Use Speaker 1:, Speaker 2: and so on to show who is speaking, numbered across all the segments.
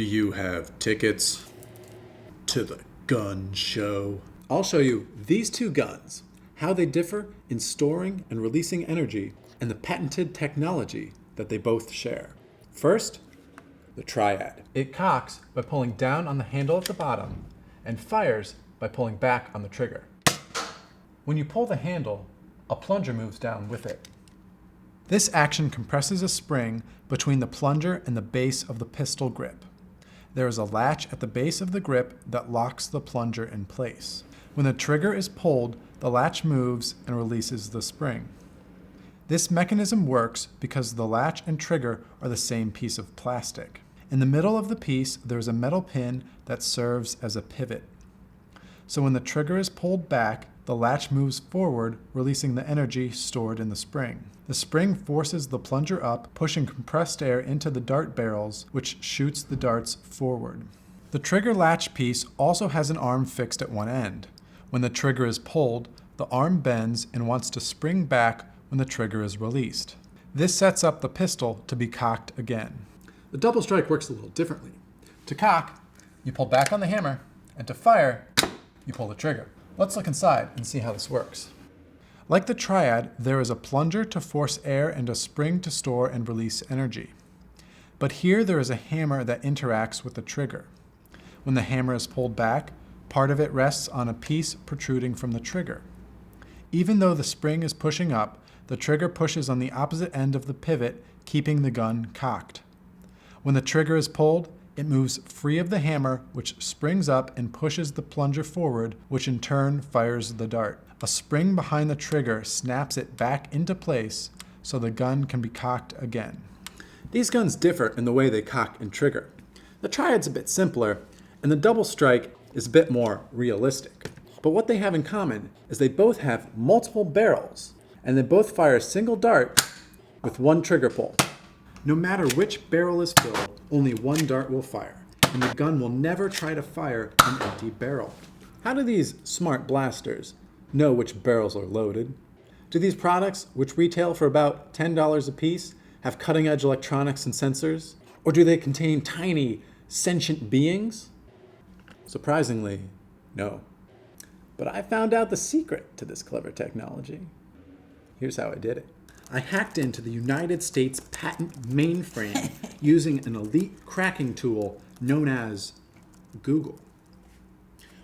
Speaker 1: Do you have tickets to the gun show? I'll show you these two guns, how they differ in storing and releasing energy, and the patented technology that they both share. First, the Triad. It cocks by pulling down on the handle at the bottom and fires by pulling back on the trigger. When you pull the handle, a plunger moves down with it. This action compresses a spring between the plunger and the base of the pistol grip. There is a latch at the base of the grip that locks the plunger in place. When the trigger is pulled, the latch moves and releases the spring. This mechanism works because the latch and trigger are the same piece of plastic. In the middle of the piece, there is a metal pin that serves as a pivot. So when the trigger is pulled back, the latch moves forward, releasing the energy stored in the spring. The spring forces the plunger up, pushing compressed air into the dart barrels, which shoots the darts forward. The trigger latch piece also has an arm fixed at one end. When the trigger is pulled, the arm bends and wants to spring back when the trigger is released. This sets up the pistol to be cocked again. The double strike works a little differently. To cock, you pull back on the hammer, and to fire, you pull the trigger. Let's look inside and see how this works. Like the Triad, there is a plunger to force air and a spring to store and release energy. But here there is a hammer that interacts with the trigger. When the hammer is pulled back, part of it rests on a piece protruding from the trigger. Even though the spring is pushing up, the trigger pushes on the opposite end of the pivot, keeping the gun cocked. When the trigger is pulled, it moves free of the hammer, which springs up and pushes the plunger forward, which in turn fires the dart. A spring behind the trigger snaps it back into place so the gun can be cocked again. These guns differ in the way they cock and trigger. The Triad's a bit simpler, and the double strike is a bit more realistic. But what they have in common is they both have multiple barrels, and they both fire a single dart with one trigger pull. No matter which barrel is filled, only one dart will fire, and the gun will never try to fire an empty barrel. How do these smart blasters know which barrels are loaded? Do these products, which retail for about $10 a piece, have cutting-edge electronics and sensors? Or do they contain tiny, sentient beings? Surprisingly, no. But I found out the secret to this clever technology. Here's how I did it. I hacked into the United States patent mainframe using an elite cracking tool known as Google.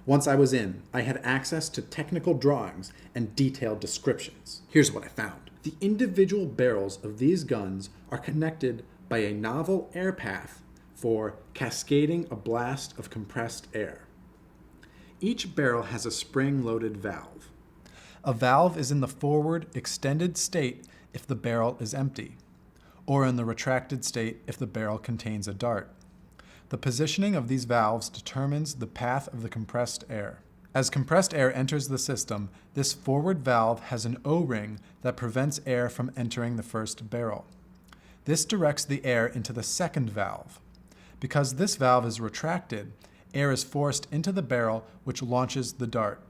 Speaker 1: Once I was in, I had access to technical drawings and detailed descriptions. Here's what I found. The individual barrels of these guns are connected by a novel air path for cascading a blast of compressed air. Each barrel has a spring-loaded valve. A valve is in the forward extended state if the barrel is empty, or in the retracted state if the barrel contains a dart. The positioning of these valves determines the path of the compressed air. As compressed air enters the system, this forward valve has an O-ring that prevents air from entering the first barrel. This directs the air into the second valve. Because this valve is retracted, air is forced into the barrel, which launches the dart.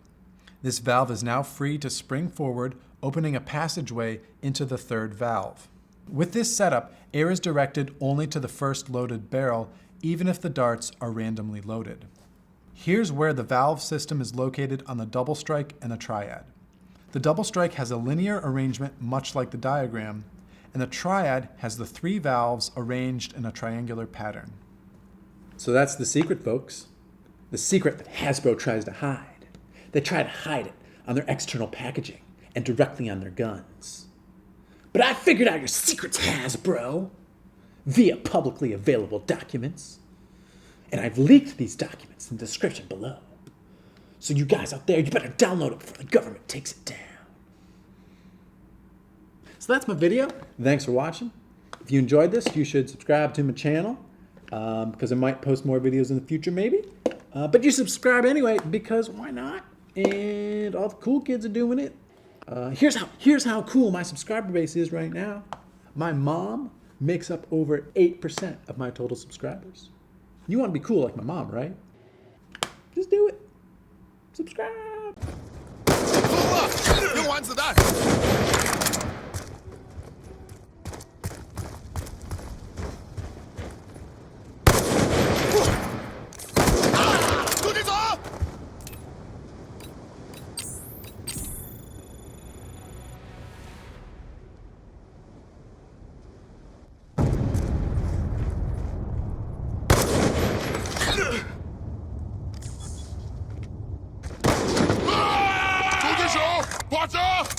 Speaker 1: This valve is now free to spring forward, opening a passageway into the third valve. With this setup, air is directed only to the first loaded barrel, even if the darts are randomly loaded. Here's where the valve system is located on the double strike and the Triad. The double strike has a linear arrangement much like the diagram, and the Triad has the three valves arranged in a triangular pattern. So that's the secret, folks. The secret that Hasbro tries to hide. They try to hide it on their external packaging and directly on their guns. But I figured out your secrets, Hasbro, via publicly available documents. And I've leaked these documents in the description below. So you guys out there, you better download it before the government takes it down. So that's my video. Thanks for watching. If you enjoyed this, you should subscribe to my channel because I might post more videos in the future maybe. But you subscribe anyway because why not? And all the cool kids are doing it. Here's how cool my subscriber base is right now. My mom makes up over 8% of my total subscribers. You want to be cool like my mom, right? Just do it. Subscribe.
Speaker 2: You want that? Roger!